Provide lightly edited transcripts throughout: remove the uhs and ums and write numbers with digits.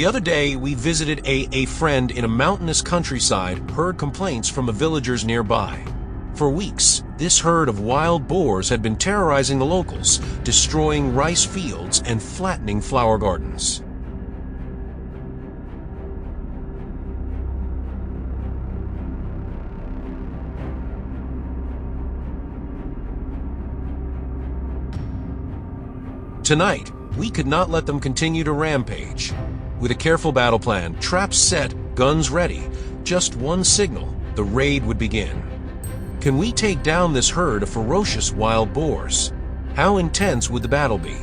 The other day, we visited a friend in a mountainous countryside, heard complaints from the villagers nearby. For weeks, this herd of wild boars had been terrorizing the locals, destroying rice fields and flattening flower gardens. Tonight, we could not let them continue to rampage. With a careful battle plan, traps set, guns ready, just one signal, the raid would begin. Can we take down this herd of ferocious wild boars? How intense would the battle be?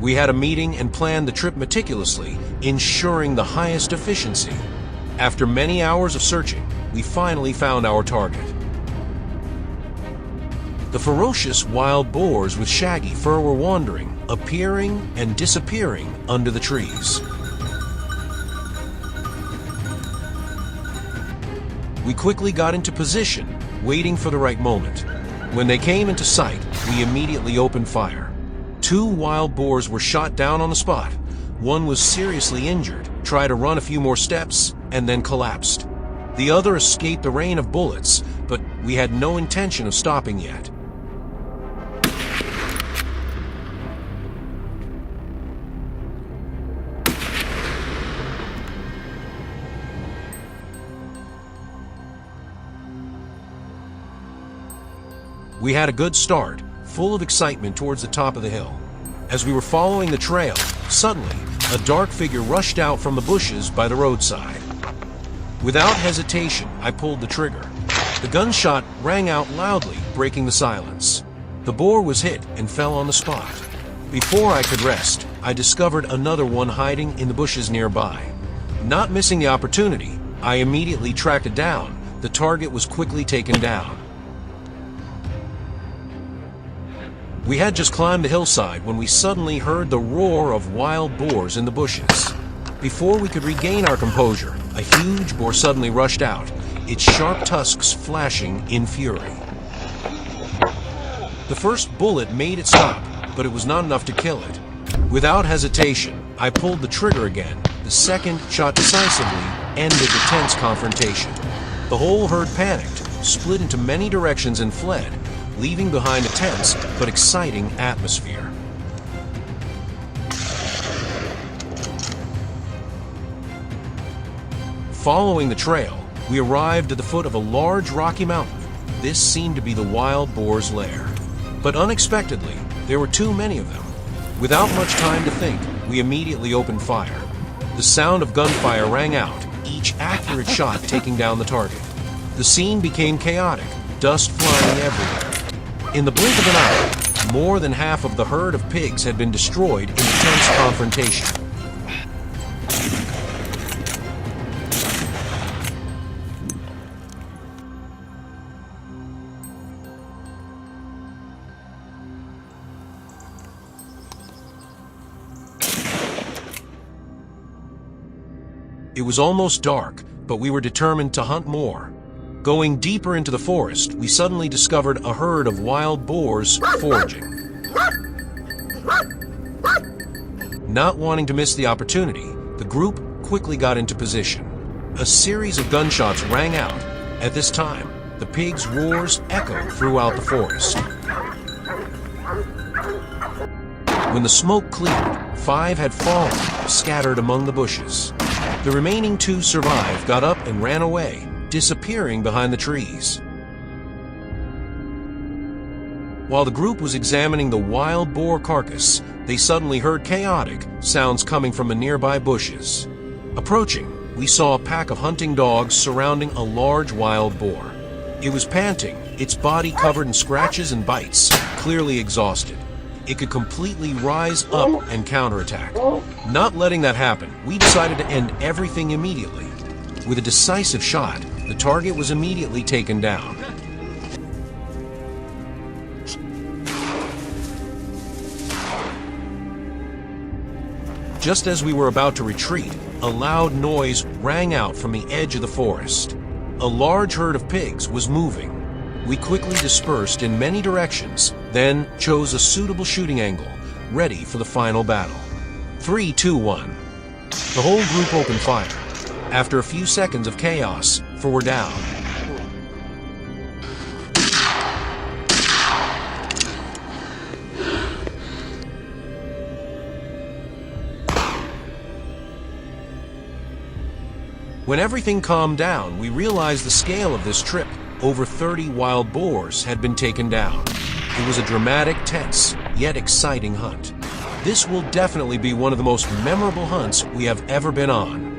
We had a meeting and planned the trip meticulously, ensuring the highest efficiency. After many hours of searching, we finally found our target. The ferocious wild boars with shaggy fur were wandering, appearing and disappearing under the trees. We quickly got into position, waiting for the right moment. When they came into sight, we immediately opened fire. 2 wild boars were shot down on the spot. One was seriously injured, tried to run a few more steps, and then collapsed. The other escaped the rain of bullets, but we had no intention of stopping yet. We had a good start, full of excitement towards the top of the hill. As we were following the trail, suddenly, a dark figure rushed out from the bushes by the roadside. Without hesitation, I pulled the trigger. The gunshot rang out loudly, breaking the silence. The boar was hit and fell on the spot. Before I could rest, I discovered another one hiding in the bushes nearby. Not missing the opportunity, I immediately tracked it down. The target was quickly taken down. We had just climbed the hillside when we suddenly heard the roar of wild boars in the bushes. Before we could regain our composure, a huge boar suddenly rushed out, its sharp tusks flashing in fury. The first bullet made it stop, but it was not enough to kill it. Without hesitation, I pulled the trigger again. The second shot decisively ended the tense confrontation. The whole herd panicked, split into many directions and fled, leaving behind a tense but exciting atmosphere. Following the trail, we arrived at the foot of a large rocky mountain. This seemed to be the wild boar's lair. But unexpectedly, there were too many of them. Without much time to think, we immediately opened fire. The sound of gunfire rang out, each accurate shot taking down the target. The scene became chaotic, dust flying everywhere. In the blink of an eye, more than half of the herd of pigs had been destroyed in the tense confrontation. It was almost dark, but we were determined to hunt more. Going deeper into the forest, we suddenly discovered a herd of wild boars foraging. Not wanting to miss the opportunity, the group quickly got into position. A series of gunshots rang out. At this time, the pigs' roars echoed throughout the forest. When the smoke cleared, 5 had fallen, scattered among the bushes. The remaining 2 survived, got up and ran away, disappearing behind the trees. While the group was examining the wild boar carcass, they suddenly heard chaotic sounds coming from the nearby bushes. Approaching, we saw a pack of hunting dogs surrounding a large wild boar. It was panting, its body covered in scratches and bites, clearly exhausted. It could completely rise up and counterattack. Not letting that happen, we decided to end everything immediately. With a decisive shot, the target was immediately taken down. Just as we were about to retreat, a loud noise rang out from the edge of the forest. A large herd of pigs was moving. We quickly dispersed in many directions, then chose a suitable shooting angle, ready for the final battle. 3, 2, 1. The whole group opened fire. After a few seconds of chaos, 4 down. When everything calmed down, we realized the scale of this trip. Over 30 wild boars had been taken down. It was a dramatic, tense, yet exciting hunt. This will definitely be one of the most memorable hunts we have ever been on.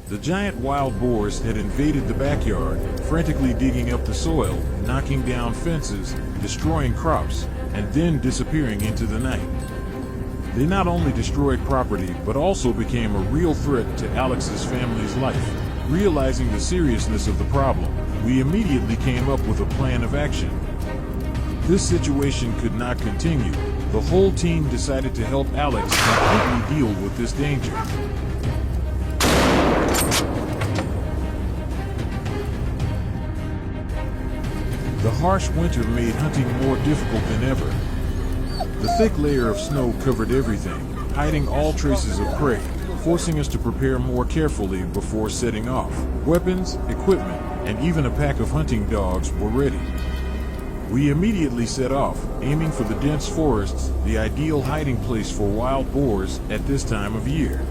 The giant wild boars had invaded the backyard, frantically digging up the soil, knocking down fences, destroying crops, and then disappearing into the night. They not only destroyed property, but also became a real threat to Alex's family's life. Realizing the seriousness of the problem, we immediately came up with a plan of action. This situation could not continue. The whole team decided to help Alex completely deal with this danger. The harsh winter made hunting more difficult than ever. The thick layer of snow covered everything, hiding all traces of prey, forcing us to prepare more carefully before setting off. Weapons, equipment, and even a pack of hunting dogs were ready. We immediately set off, aiming for the dense forests, the ideal hiding place for wild boars at this time of year.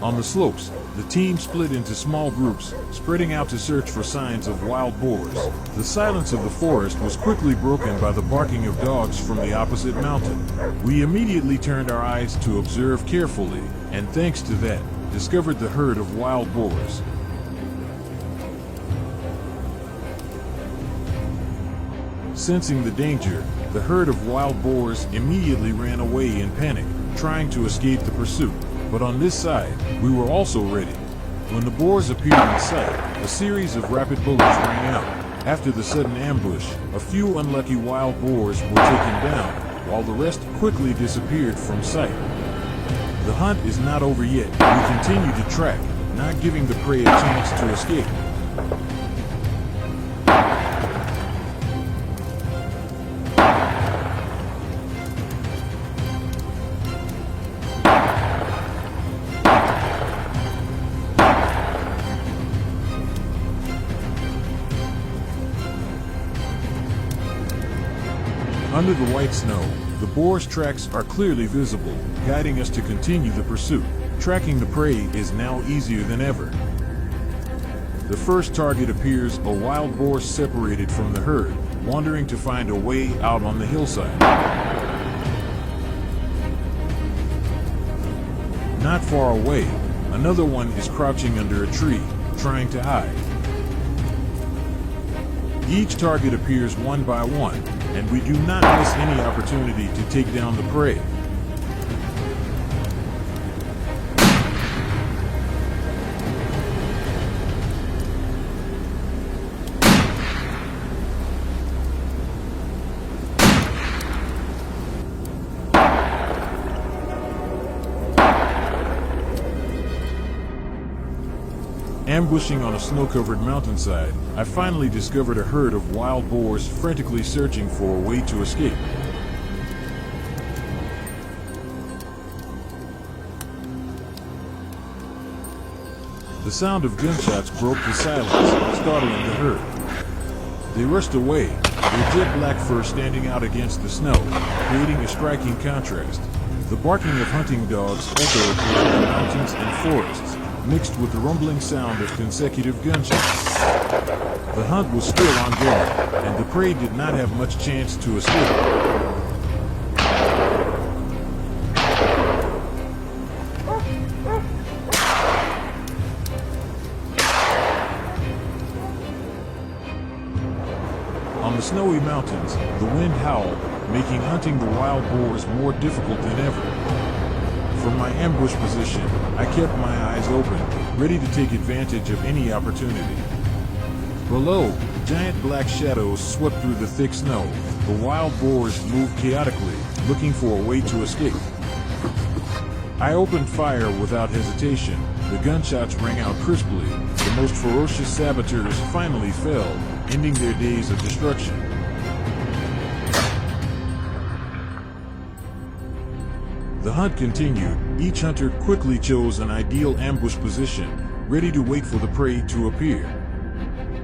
On the slopes, the team split into small groups, spreading out to search for signs of wild boars. The silence of the forest was quickly broken by the barking of dogs from the opposite mountain. We immediately turned our eyes to observe carefully, and thanks to that, discovered the herd of wild boars. Sensing the danger, the herd of wild boars immediately ran away in panic, trying to escape the pursuit. But on this side, we were also ready. When the boars appeared in sight, a series of rapid bullets rang out. After the sudden ambush, a few unlucky wild boars were taken down, while the rest quickly disappeared from sight. The hunt is not over yet. We continue to track, not giving the prey a chance to escape. Under the white snow, the boar's tracks are clearly visible, guiding us to continue the pursuit. Tracking the prey is now easier than ever. The first target appears a wild boar separated from the herd, wandering to find a way out on the hillside. Not far away, another one is crouching under a tree, trying to hide. Each target appears one by one, and we do not miss any opportunity to take down the prey. Ambushing on a snow-covered mountainside, I finally discovered a herd of wild boars frantically searching for a way to escape. The sound of gunshots broke the silence, startling the herd. They rushed away, their jet black fur standing out against the snow, creating a striking contrast. The barking of hunting dogs echoed across the mountains and forests, mixed with the rumbling sound of consecutive gunshots. The hunt was still ongoing, and the prey did not have much chance to escape. On the snowy mountains, the wind howled, making hunting the wild boars more difficult than ever. From my ambush position, I kept my eyes open, ready to take advantage of any opportunity. Below, giant black shadows swept through the thick snow. The wild boars moved chaotically, looking for a way to escape. I opened fire without hesitation. The gunshots rang out crisply. The most ferocious saboteurs finally fell, ending their days of destruction. The hunt continued. Each hunter quickly chose an ideal ambush position, ready to wait for the prey to appear.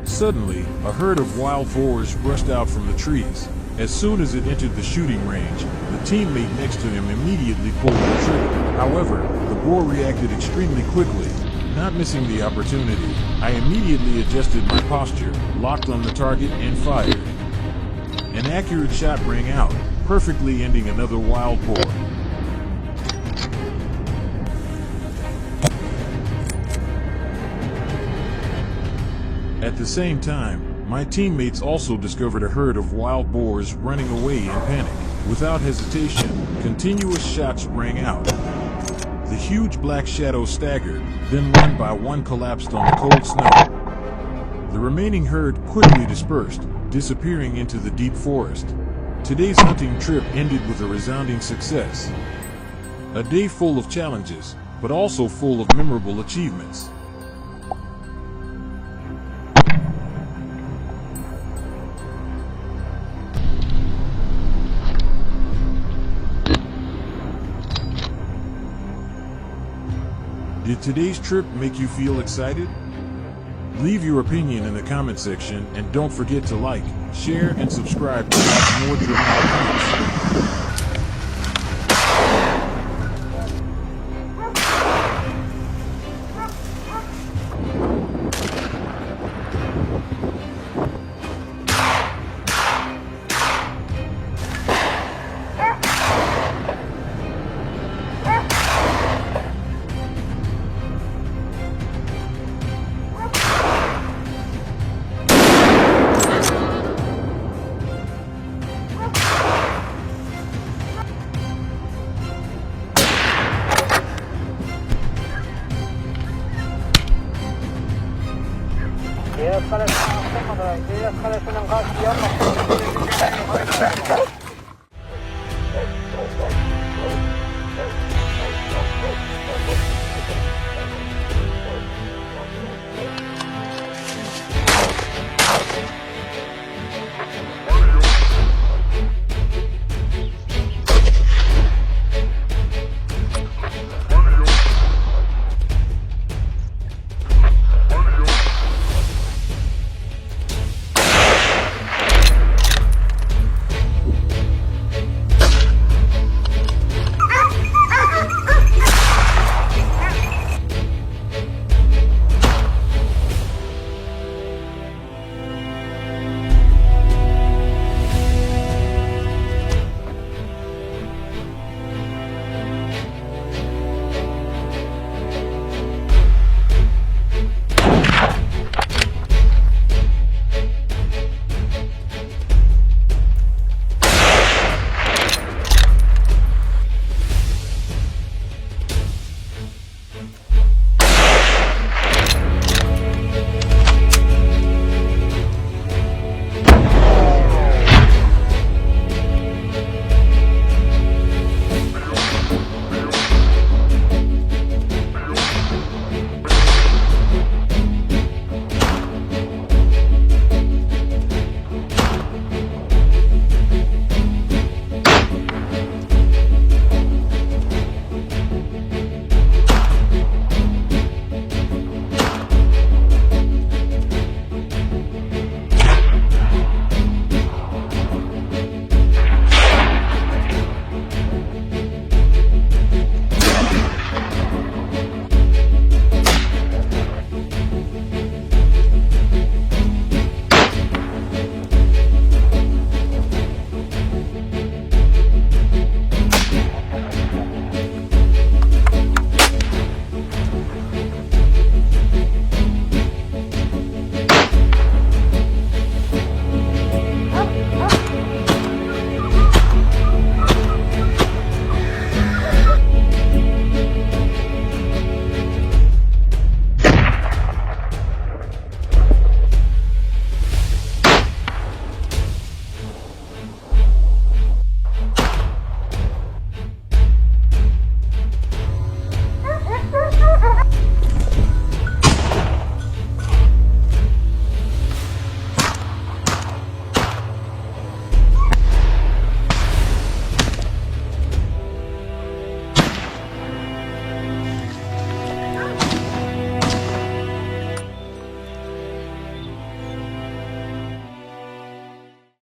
Suddenly, a herd of wild boars rushed out from the trees. As soon as it entered the shooting range, the teammate next to him immediately pulled the trigger. However, the boar reacted extremely quickly. Not missing the opportunity, I immediately adjusted my posture, locked on the target, and fired. An accurate shot rang out, perfectly ending another wild boar. At the same time, my teammates also discovered a herd of wild boars running away in panic. Without hesitation, continuous shots rang out. The huge black shadow staggered, then one by one collapsed on the cold snow. The remaining herd quickly dispersed, disappearing into the deep forest. Today's hunting trip ended with a resounding success. A day full of challenges, but also full of memorable achievements. Did today's trip make you feel excited? Leave your opinion in the comment section, and don't forget to like, share, and subscribe to watch more dramatic hunts. Diğer kalesinin kaç yer